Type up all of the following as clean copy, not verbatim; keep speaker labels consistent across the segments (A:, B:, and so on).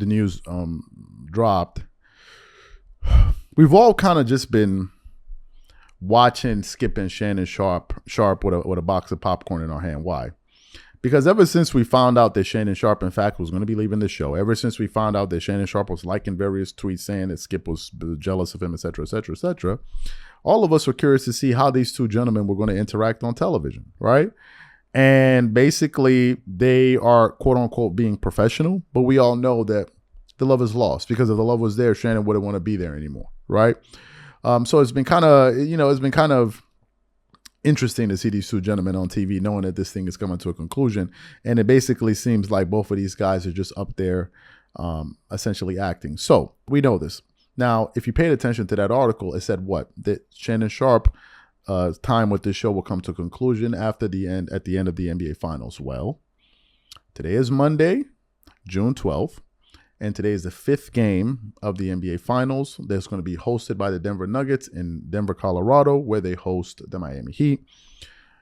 A: the news dropped, we've all kind of just been watching Skip and Shannon Sharpe with a box of popcorn in our hand. Why? Because ever since we found out that Shannon Sharpe, in fact, was going to be leaving the show, ever since we found out that Shannon Sharpe was liking various tweets saying that Skip was jealous of him, et cetera, et cetera, et cetera, all of us were curious to see how these two gentlemen were going to interact on television, right? And basically, they are, quote unquote, being professional, but we all know that the love is lost, because if the love was there, Shannon wouldn't want to be there anymore, right? So it's been kind of, interesting to see these two gentlemen on TV, knowing that this thing is coming to a conclusion. And it basically seems like both of these guys are just up there essentially acting. So we know this. Now, if you paid attention to that article, it said what? That Shannon Sharpe time with this show will come to a conclusion at the end of the NBA Finals. Well, today is Monday, June 12th. And today is the 5th game of the NBA Finals. That's going to be hosted by the Denver Nuggets in Denver, Colorado, where they host the Miami Heat.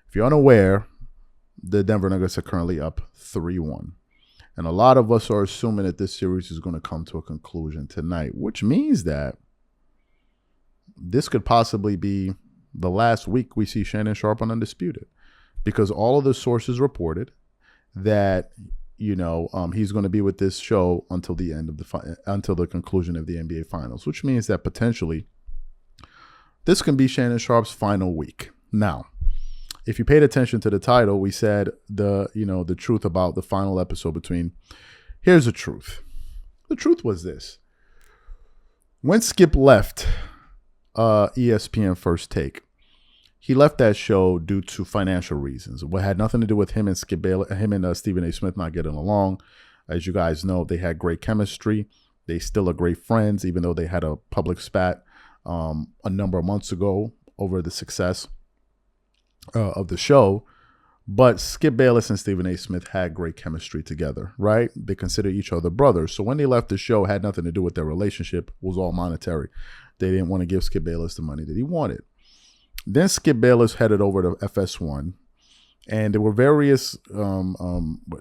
A: If you're unaware, the Denver Nuggets are currently up 3-1. And a lot of us are assuming that this series is going to come to a conclusion tonight, which means that this could possibly be the last week we see Shannon Sharpe on Undisputed, because all of the sources reported that he's going to be with this show until the end of until the conclusion of the NBA Finals, which means that potentially this can be Shannon Sharpe's final week. Now, if you paid attention to the title, we said the truth about the final episode between. Here's the truth. The truth was this: when Skip left ESPN First Take, he left that show due to financial reasons. It had nothing to do with him and Stephen A. Smith not getting along. As you guys know, they had great chemistry. They still are great friends, even though they had a public spat a number of months ago over the success of the show. But Skip Bayless and Stephen A. Smith had great chemistry together, right? They consider each other brothers. So when they left the show, it had nothing to do with their relationship. It was all monetary. They didn't want to give Skip Bayless the money that he wanted. Then Skip Bayless headed over to FS1, and there were various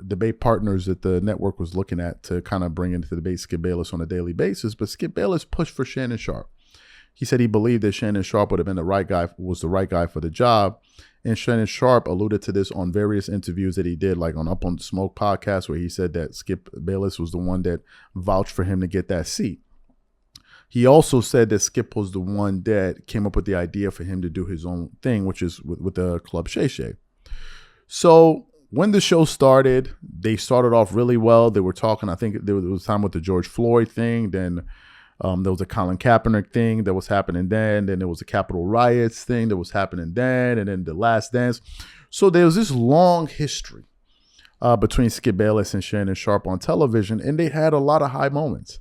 A: debate partners that the network was looking at to kind of bring into the debate Skip Bayless on a daily basis. But Skip Bayless pushed for Shannon Sharpe. He said he believed that Shannon Sharpe would have been the right guy for the job. And Shannon Sharpe alluded to this on various interviews that he did, like on Up on Smoke podcast, where he said that Skip Bayless was the one that vouched for him to get that seat. He also said that Skip was the one that came up with the idea for him to do his own thing, which is with the Club Shay Shay. So when the show started, they started off really well. They were talking, I think there was time with the George Floyd thing. Then there was a Colin Kaepernick thing that was happening then. Then there was the Capitol riots thing that was happening then. And then the Last Dance. So there was this long history between Skip Bayless and Shannon Sharpe on television. And they had a lot of high moments.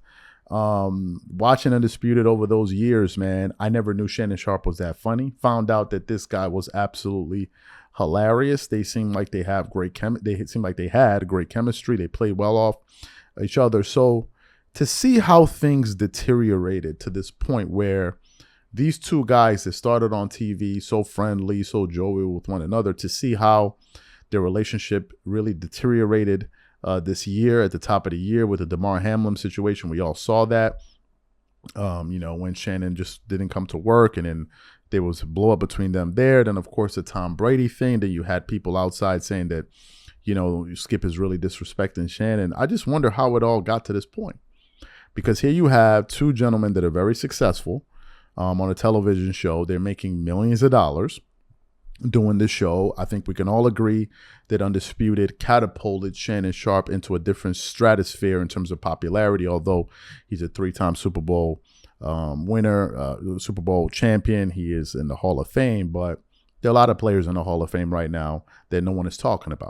A: Watching Undisputed over those years, man, I never knew Shannon Sharpe was that funny. Found out that this guy was absolutely hilarious. They seemed like they had great chemistry. They played well off each other. So to see how things deteriorated to this point where these two guys that started on TV so friendly, so jovial with one another, to see how their relationship really deteriorated this year at the top of the year with the Damar Hamlin situation. We all saw that, when Shannon just didn't come to work, and then there was a blow up between them there. Then, of course, the Tom Brady thing, that you had people outside saying that, Skip is really disrespecting Shannon. I just wonder how it all got to this point, because here you have two gentlemen that are very successful on a television show. They're making millions of dollars doing this show. I think we can all agree that Undisputed catapulted Shannon Sharpe into a different stratosphere in terms of popularity, although he's a 3-time Super Bowl winner, Super Bowl champion. He is in the Hall of Fame, but there are a lot of players in the Hall of Fame right now that no one is talking about.